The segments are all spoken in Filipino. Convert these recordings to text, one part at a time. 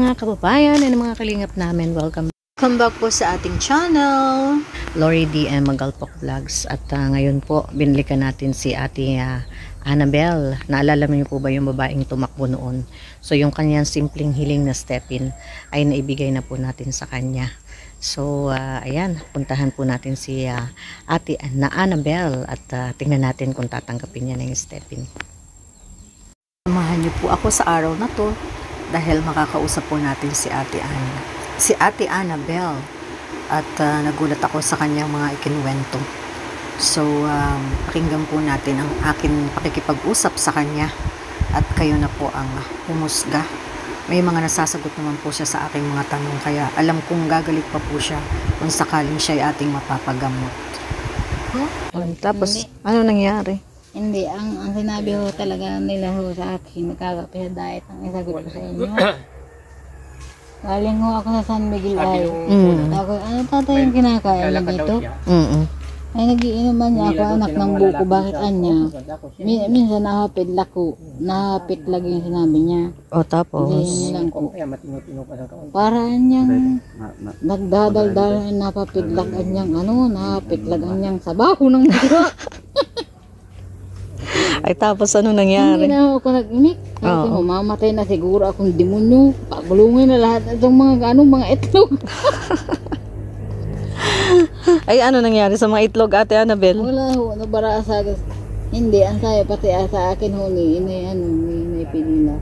mga kababayan at mga kalingap namin, welcome back po sa ating channel, Lori DM Magalpok Vlogs. At ngayon po, binalikan natin si Ate Annabel. Naalala niyo po ba yung babaeng tumakbo noon? So yung kanyang simpleng hiling na step-in ay naibigay na po natin sa kanya. So ayan, puntahan po natin si Ate Annabel at tingnan natin kung tatanggapin niya ng step-in. Samahan niyo po ako sa araw na to dahil makakausap po natin si Ate Annabel at nagulat ako sa kanyang mga ikinuwento. So pakinggan po natin ang akin pakikipag-usap sa kanya at kayo na po ang humusga. May mga nasasagot naman po siya sa aking mga tanong, kaya alam kong gagalit pa po siya kung sakaling siya ay ating mapapagamot. Tapos ano nangyari? Hindi, ang sinabi ho talaga nila ho sa akin, nagkakape sa diet ang isagot ko sa inyo. Galing ho ako sa San Miguel ay. Ako, ano tatay yung kinakain na dito? Ay nagiinuman niya ako, anak ng buko, bakit anya? Minsan nahapit lagi yung sinabi niya. O tapos? Hindi lang ko. Para anyang nagdadaldal, napapidlag anyang nahapitlag anyang sabaho ng buko. Ay tapos ano nangyari? Hindi na ako nag-imik. Kasi mamamatay na siguro akong demonyo. Pagulungin na lahat itong mga itlog. Ay ano nangyari sa mga itlog, Ate Annabel? Wala ho, nabara sa akin. Hindi, ang sayo pati sa akin ho ni Pinila.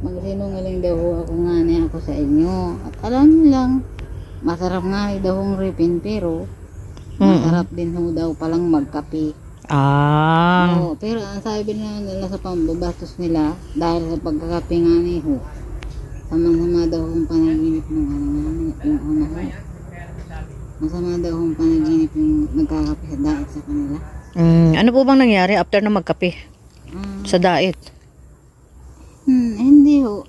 Magsinungaling daw ho ako nga niya ako sa inyo. At alam niyo lang, masarap nga daw hong ripin pero masarap din ho daw palang magkape. Oo, pero ang sabi nila sa pambabastos nila dahil sa pagkakape nga niho, sama-sama daw ang panaginip ng yung masama daw ang panaginip yung nagkakape sa diet sa kanila. Ano po bang nangyari after na magkape sa diet? Hindi ho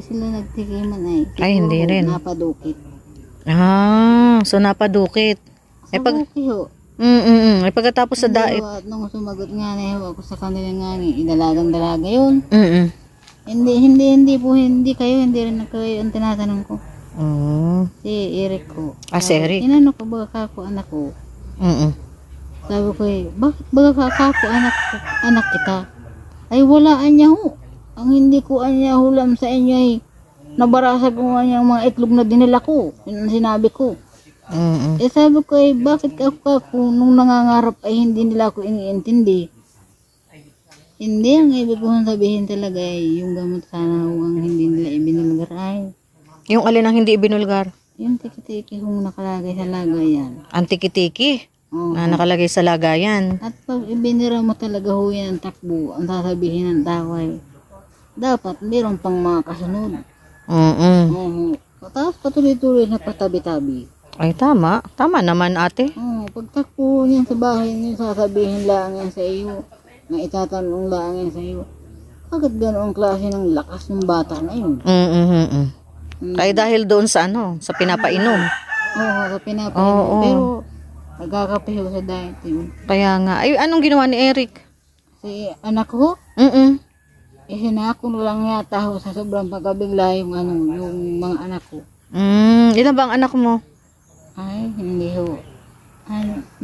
sila nagtikiman ay hindi rin. Napadukit. So napadukit. Ay pagkatapos sa diet. At nung sumagot nga na ako sa kanila nga idalagang-dalaga yun. Hindi rin kayo ang tinatanong ko. Si Eric ko. Si Eric? Inano ko ba kako anak ko? Sabi ko bakit ba kako anak kita? Ay walaan niya ho. Ang hindi ko anya hulam sa inyo ay nabarasag ko nga mga itlog na dinala ko. Yun ang sinabi ko. Sabi ko bakit ako nung nangangarap ay hindi nila ako iniintindi. Hindi, ang ibig kong sabihin talaga ay yung gamot sana ang hindi nila ibinulgar ay. Yung alin ang hindi ibinulgar? Yung tiki-tiki kung nakalagay sa lagayan. Ang tiki-tiki? Na nakalagay sa lagayan. At pag ibinira mo talaga ho yan ang takbo, ang sasabihin ng taway, dapat meron pang mga kasunod. Tapos patuloy-tuloy na patabi-tabi. Ay tama naman ate. Pagtakbo niyan sa bahay niyo, sasabihin lang yan sa iyo, na itatanong lang yan sa iyo. Bakit ganoong klase ng lakas ng bata na yun? Kaya dahil doon sa sa pinapainom. Sa pinapainom. Pero nagkakape ho sa diet yun. Kaya nga. Ay anong ginawa ni Eric? Si anak ko? Sinako lang yata ho sa sobrang pagkabigla yung mga anak ko. Ilan ba ang anak mo? Ay, hindi ho.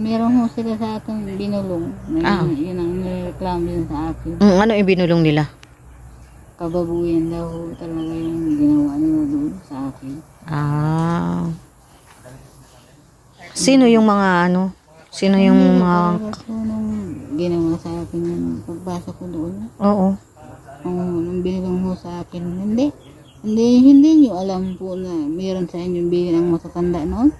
Meron ho sila sa akin binulong. Yun ang nireklamo yun sa akin. Ano yung binulong nila? Kababuyan daw ho talaga yung ginawa nila doon sa akin. Sino yung mga Sino yung mga... Nung ginawa sa akin yung pagbasa ko doon. Nung binulong ho sa akin. Hindi nyo alam po na mayroon sa inyo bilang matatanda noon.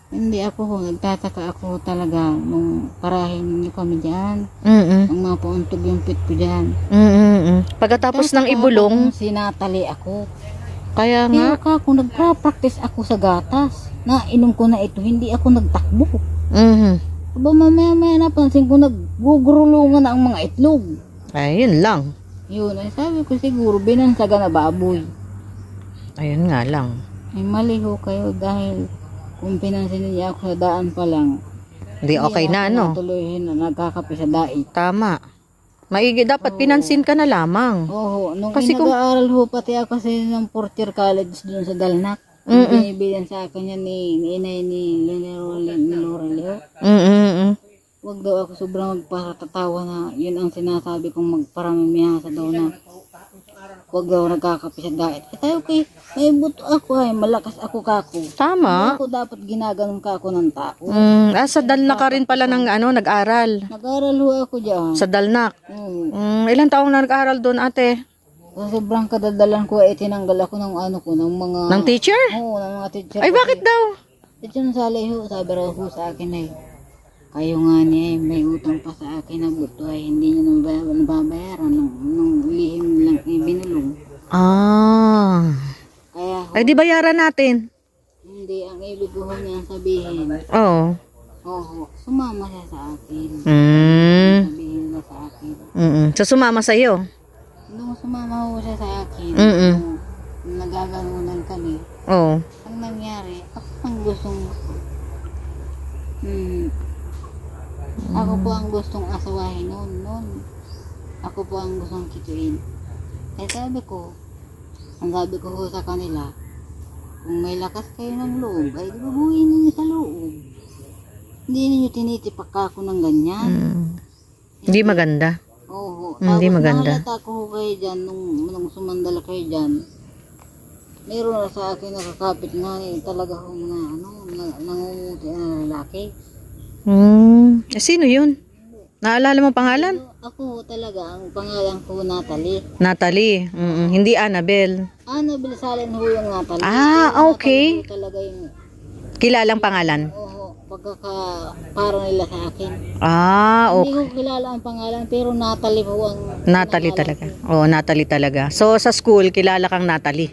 Hindi ako nagtataka ako talaga nung parahin niyo kami dyan. Ang mga pauntog yung pit ko dyan. Pagkatapos ng ibulong, sinatali ako. Kaya nga. Kaya kung nagpa-practice ako sa gatas, nainom ko na ito, hindi ako nagtakbo. Aba mamaya napansin ko naggugurulungan na ang mga itlog. Ay, yun lang. Yun, ay sabi ko siguro binansaga na baboy. Ayun nga lang. Ay mali ho kayo dahil kung pinansin niya ako sa daan pa lang. Hindi okay na tuloy na nagkakape sa diet. Tama. Maigi, dapat pinansin ka na lamang. Oo, nung Kasi nag-aaral ho, pati ako kasi ng fourth year college doon sa Dalnak. Binibilan sa akin yan ni inay ni Lorelio. Wag daw ako sobrang magpatatawa na yun ang sinasabi kong magparamimihasa daw na wag daw nagkakape sa diet. Tayo kay may buto ako ay malakas ako kako. Tama. Ako dapat ginaganon ka ako ng tao. Sa Dalnak ka rin pala ng nag-aral. Nag-aral ho ako diyan. Sa Dalnak. Ilang taong na nag-aral doon, ate? Sobrang kadaldalan ko ay tinanggal ako ng ng mga... Ng teacher? Oo, ng mga teacher. Ay, bakit daw? Teacher Sally ho, sabi raw ho sa akin ay, kayo nga niya may utang pa sa akin na buto ay hindi niyo nababayaran nung lihim lang binulong. Kaya ho, Ay, di bayaran natin. hindi, ang ibig ko niya sabihin, Oo. sumama siya sa akin. Sabihin na sa akin. So, sumama sa'yo? Nung sumama ho siya sa akin, nung nagaganunan kami, Oo. ang nangyari, ako ang gustong ako po ang gustong asawahin noon. Ako po ang gustong kituin. Kaya sabi ko ho sa kanila, kung may lakas kayo ng loob, ay bubuhin ninyo sa loob. Hindi ninyo tinitipak ako ng ganyan. Hindi maganda. Oo. Hindi maganda. Nahalata ko kayo dyan, nung sumandala kayo dyan, meron na sa akin nakakapit nga talaga ho nangumuti na lalaki. Sino yun? Naalala mo pangalan? Ako talaga, ang pangalan ko Natalie. Natalie. Hindi Annabel. Annabel Salen ho yung Natalie. Okay. Natalie talaga yung, Kilalang pangalan? para nila sa akin. Okay. Hindi ko kilala ang pangalan, pero Natalie ho ang Natalie talaga. Natalie talaga. So, sa school, kilala kang Natalie?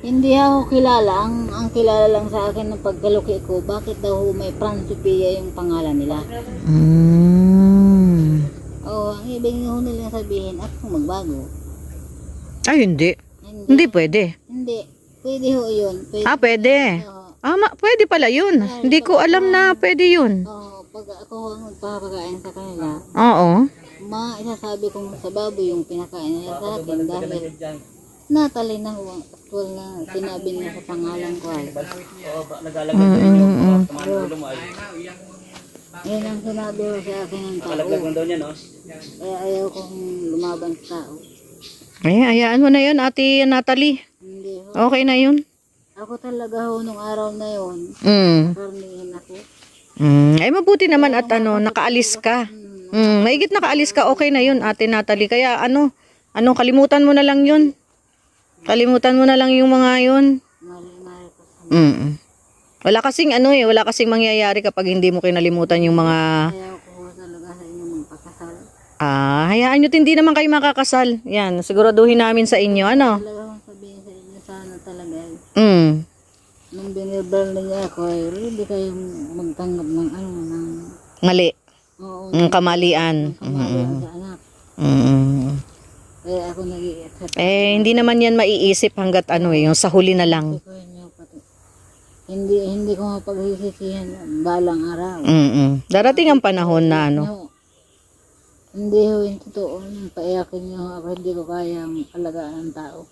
Hindi ako kilala. Ang kilala lang sa akin ng pagkaluki ko, bakit daw may Francopia yung pangalan nila. Ang ibig nyo nilang sabihin, ako magbago. Ay, hindi. Hindi pwede. Hindi. Pwede ho yun. Pwede. Pwede. Pwede pala yun. Hindi ko alam na pwede yun. Pag ako ang magpapakain sa kanila, isasabi kong sa baboy yung pinakain nila sa akin dahil Natalie na ho, actual na sinabi niya sa pangalan ko ay. Yan ang sinabi ho sa akin ng tao. Kaya ayaw kong lumaban sa tao. Ay, hayaan mo na yun, Ate Natalie. Hindi ho. Okay na yun. Ako talaga ho, nung araw na yun, karnihin ako. Ay, mabuti naman at nakaalis ka. Maigit nakaalis ka, okay na yun, Ate Natalie. Kaya kalimutan mo na lang yun. Kalimutan mo na lang yung mga yun. Wala kasing wala kasing mangyayari kapag hindi mo kinalimutan yung mga... Ayaw ko talaga sa inyo magpakasal. Hayaan nyo, hindi naman kayo makakasal. Yan, siguraduhin namin sa inyo, Talaga kong sabihin sa inyo, sana talaga. Nung binibral niya ako, hindi kayo magtanggap ng ng... Mali. Oo. Kamalian. Kamalian sa anak. Kaya ako nag-i-accept. Hindi naman yan maiisip hanggat yung sa huli na lang. Hindi ko mapagsisisihan balang araw. Darating ang panahon na Hindi ho yung totoo. Paiyakin niyo ako, hindi ko kaya alagaan ng tao.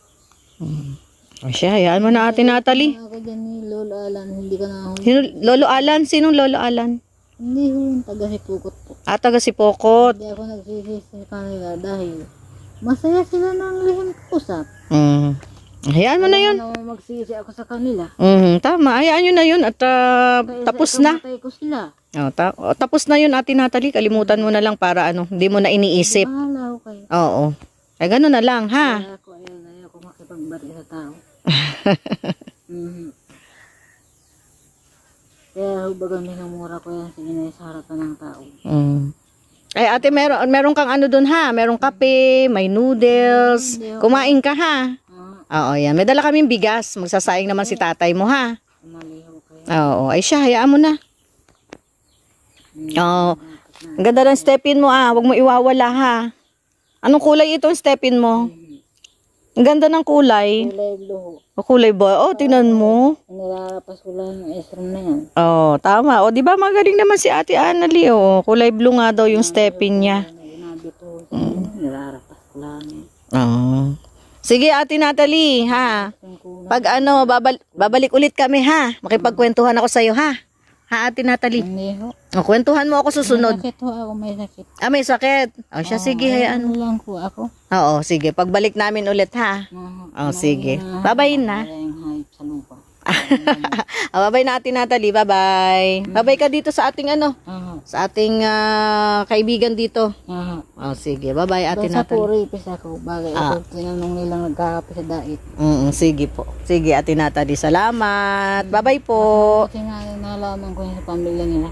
Siya, hayaan mo na, Ate Natalie. Ako dyan ni Lolo Alan, hindi ka na ho. Lolo Alan? Sinong Lolo Alan? Hindi ho yung taga-Sipukot po. Taga Sipokot. Hindi ako nagsisisi sa kanila dahil masaya sila ng lihim kausap. Hayaan mo na yun. Magsisi ako sa kanila. Tama, hayaan nyo na yun at tapos na. Ko sila. Tapos na yun, Ate Natalie. Kalimutan mo na lang para hindi mo na iniisip. Bahala ko kayo. Oo. Ay, gano'n na lang, ha? Ayaw ko makipagbati sa tao. Kaya bagang minumura ko yan sa harapan ng tao. Ay, ate, meron kang doon, ha? Merong kape, may noodles. Kumain ka, ha? Oo, yan. May dala kaming bigas. Magsasayang naman si tatay mo, ha? Oo. Ay siya, hayaan mo na. Oo. Ang ganda ng step-in mo, Huwag mo iwawala, ha? Anong kulay itong step-in mo? Ang ganda ng kulay. Kulay blue. Kulay ba? Tingnan mo. Nilalapas ko lang yung esrom na yan. Tama. Di ba magaling naman si Ate Annalie, Kulay blue nga daw yung step-in niya. dito. Nilarapas ko lang eh. Oo. Sige, Ate Natalie, ha? Pag ano, babalik ulit kami, ha? Makipagkwentuhan ako sa'yo, ha? Ha, Ate Natalie? Hindi ho. O, kwentuhan mo ako susunod. May sakit ho ako, may sakit. Ah, may sakit. O, siya, sige, hayaan mo. lang po ako. Oo, sige. Pagbalik namin ulit, ha? O, sige. Bye-bye na. Sa lupa. Bye-bye na, Ate Natalie. Bye-bye. Bye-bye ka dito sa ating ano? Sa ating kaibigan dito. O, sige. Bye-bye, Ate Basta po Natalie. ripis ako. Bagay ako tinanong nilang nagkakape sa dait. Sige po. Sige, Ate Natalie. Salamat. Bye-bye po. Kasi nga nalaman ko yun sa pamilya nila.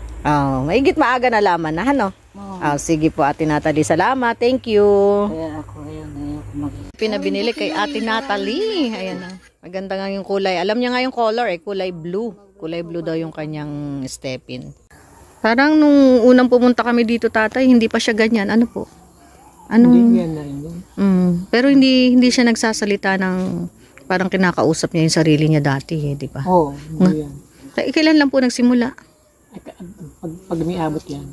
Maigit maaga nalaman na, ano? Sige po, Ate Natalie. Salamat. Thank you. Kaya ako ayun mag Pinabinili kay Ate Natalie. Ayan na. Maganda nga yung kulay. Alam niya nga yung color kulay blue. Kulay blue daw yung kanyang step-in. Parang nung unang pumunta kami dito, tatay, hindi pa siya ganyan. Ano po? Hindi yan na rin yun. Pero hindi siya nagsasalita ng parang kinakausap niya yung sarili niya dati, di ba? Oo, hindi yan. Kailan lang po nagsimula? Pag umiabot yan.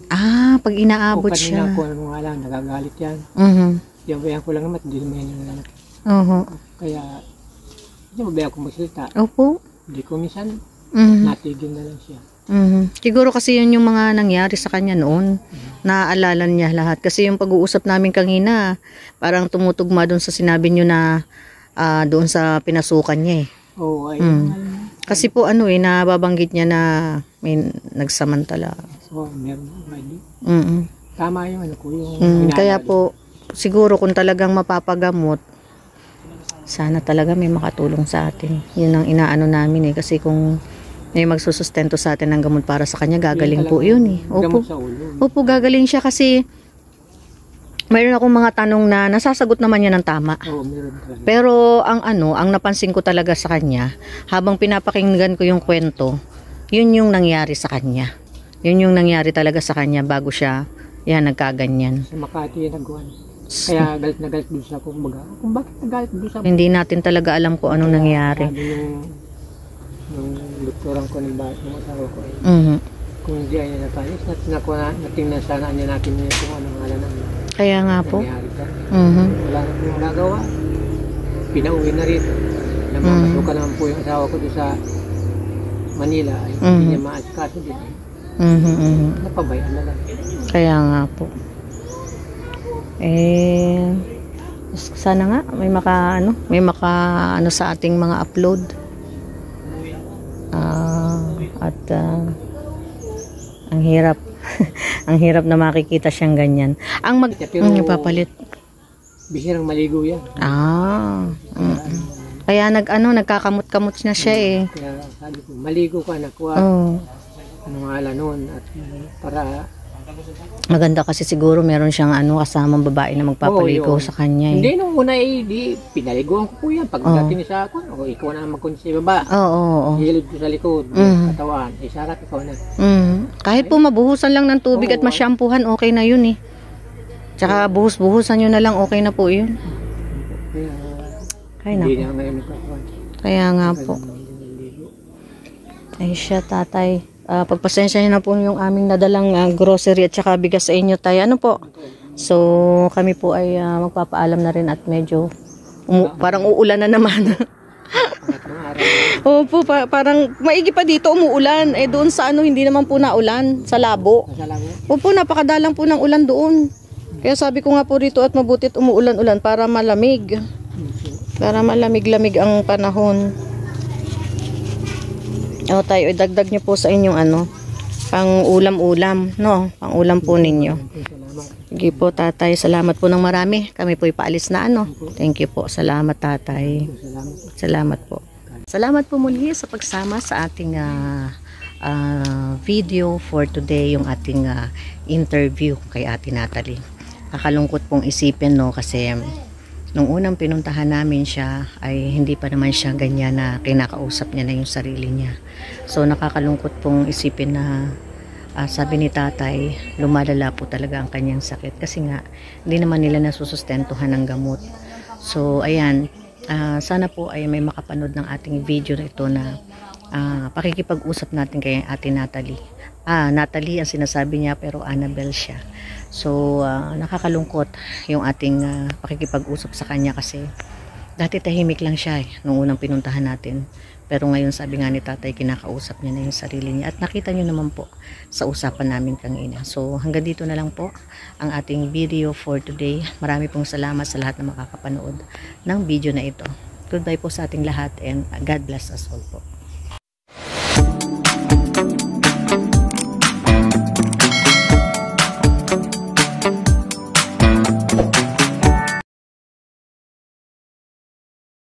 Pag inaabot siya. O kanina ko ano nga lang, nagagalit yan. Yabayan ko lang naman, hindi naman yan nalalaki. Kaya, hindi mabayang ko magsalita. Opo. Hindi ko minsan, natigil na lang siya. Siguro kasi yun yung mga nangyari sa kanya noon. Naaalala niya lahat. Kasi yung pag-uusap namin kanina, parang tumutugma doon sa sinabi niyo na doon sa pinasukan niya eh. Oo, ayun. Kasi po nababanggit niya na may nagsamantala. So, meron. Tama yung ano ko. Kaya po, siguro kung talagang mapapagamot, sana talaga may makatulong sa atin. Yun ang inaano namin eh. Kasi kung may magsusustento sa atin ng gamot para sa kanya, gagaling po yun eh. Opo, gagaling siya kasi mayroon akong mga tanong na nasasagot naman niya ng tama. Meron talaga. Pero ang napansin ko talaga sa kanya, habang pinapakinggan ko yung kwento, yun yung nangyari sa kanya. Yun yung nangyari talaga sa kanya bago siya nagkaganyan. Sa Makati yung nagawa. Kaya galit na galit doon sa kumbaga. Kung bakit nagalit doon sa... Hindi natin talaga alam kung anong nangyari. Yung doktoran ko ng asawa ko ay kung hindi ay natayos, natingnan sana niya natin niya kung anong ngalan namin. Kaya nga po. Wala na pong nagawa. Pinauwi na rin. Namamasukan naman po yung asawa ko doon sa Manila. Ay hindi niya maasikaso din. Napabayaan na lang. Kaya nga po. Sana nga may maka sa ating mga upload. Ang hirap. Ang hirap na makikita siyang ganyan. Ang papalit. Bihirang maligo yan. Kaya nagkakamot-kamot na siya eh. Kaya sabi ko, maligo ka na kuha. Anong ala noon at para maganda kasi siguro meron siyang kasamang babae na magpapaligo sa kanya eh. Hindi nung una pinaliguan ko po yan. Pagdating sa ako, ikaw na magkundi sa baba. Hilid ko sa likod, katawan. Sarap ikaw na. Kahit po mabuhusan lang ng tubig at masyampuhan, okay na yun eh. Tsaka buhus-buhusan nyo na lang, okay na po yun. Kaya nga po. Ay siya, tatay. Pagpasensya niyo na po yung aming nadalang grocery at saka bigas sa inyo, tay. Ano po? So, kami po ay magpapaalam na rin at medyo parang uulan na naman. Opo, parang maigi pa dito umuulan. Doon sa hindi naman po naulan. Sa Labo. Opo, napakadalang po ng ulan doon. Kaya sabi ko nga po rito at mabutit umuulan-ulan para malamig. Para malamig-lamig ang panahon. Tayo, idagdag nyo po sa inyong pang ulam-ulam, no? Pang ulam po ninyo. Sige po, tatay. Salamat po ng marami. Kami po ipaalis na, Thank you po. Salamat, tatay. Salamat po. Salamat po muli sa pagsama sa ating video for today, yung ating interview kay Ate Natalie. Nakalungkot pong isipin, no? Kasi nung unang pinuntahan namin siya ay hindi pa naman siya ganyan na kinakausap niya na yung sarili niya. So nakakalungkot pong isipin na sabi ni tatay, lumalala po talaga ang kanyang sakit kasi nga hindi naman nila nasusustentuhan ng gamot. So ayan, sana po ay may makapanood ng ating video na ito na pakikipag-usap natin kay Ate Natalie Natalie ang sinasabi niya, pero Annabel siya. So nakakalungkot yung ating pakikipag-usap sa kanya kasi dati tahimik lang siya nung unang pinuntahan natin. Pero ngayon sabi nga ni tatay, kinakausap niya na yung sarili niya. At nakita nyo naman po sa usapan namin kanina. So hanggang dito na lang po ang ating video for today. Marami pong salamat sa lahat na makakapanood ng video na ito. Goodbye po sa ating lahat and God bless us all po.